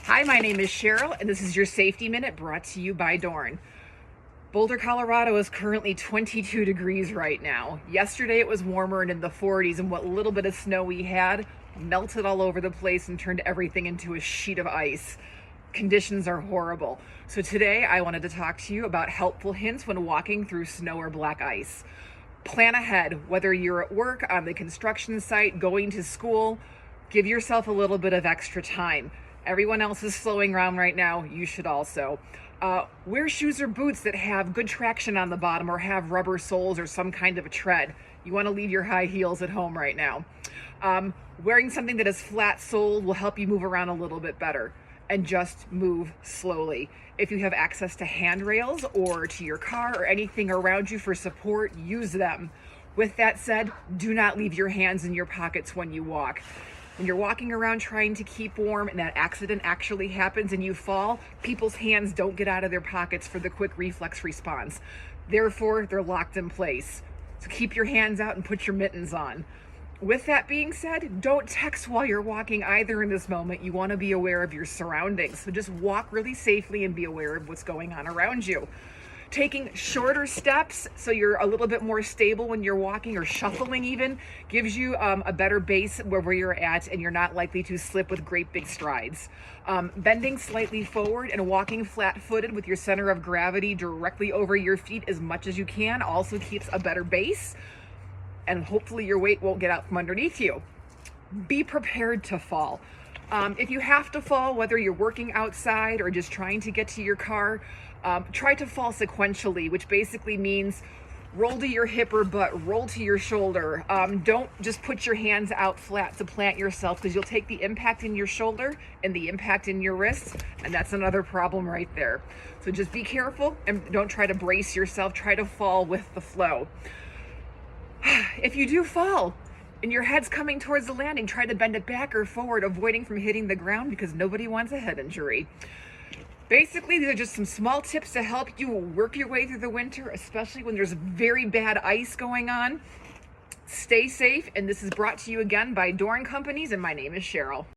Hi, my name is Cheryl, and this is your Safety Minute brought to you by DORN. Boulder, Colorado is currently 22 degrees right now. Yesterday it was warmer and in the 40s, and what little bit of snow we had melted all over the place and turned everything into a sheet of ice. Conditions are horrible. So today I wanted to talk to you about helpful hints when walking through snow or black ice. Plan ahead, whether you're at work, on the construction site, going to school. Give yourself a little bit of extra time. Everyone else is slowing around right now. You should also. Wear shoes or boots that have good traction on the bottom or have rubber soles or some kind of a tread. You want to leave your high heels at home right now. Wearing something that is flat soled will help you move around a little bit better. And just move slowly. If you have access to handrails or to your car or anything around you for support, use them. With that said, do not leave your hands in your pockets when you walk. When you're walking around trying to keep warm and that accident actually happens and you fall, people's hands don't get out of their pockets for the quick reflex response. Therefore, they're locked in place. So keep your hands out and put your mittens on. With that being said, don't text while you're walking either in this moment. You want to be aware of your surroundings. So just walk really safely and be aware of what's going on around you. Taking shorter steps so you're a little bit more stable when you're walking, or shuffling even, gives you a better base where you're at, and you're not likely to slip with great big strides. Bending slightly forward and walking flat-footed with your center of gravity directly over your feet as much as you can also keeps a better base, and hopefully your weight won't get out from underneath you. Be prepared to fall. If you have to fall, whether you're working outside or just trying to get to your car, try to fall sequentially, which basically means roll to your hip or butt, roll to your shoulder. Don't just put your hands out flat to plant yourself, because you'll take the impact in your shoulder and the impact in your wrists, and that's another problem right there. So just be careful and don't try to brace yourself. Try to fall with the flow. If you do fall and your head's coming towards the landing, try to bend it back or forward, avoiding from hitting the ground, because nobody wants a head injury. Basically, these are just some small tips to help you work your way through the winter, especially when there's very bad ice going on. Stay safe, and this is brought to you again by DORN Companies, and my name is Cheryl.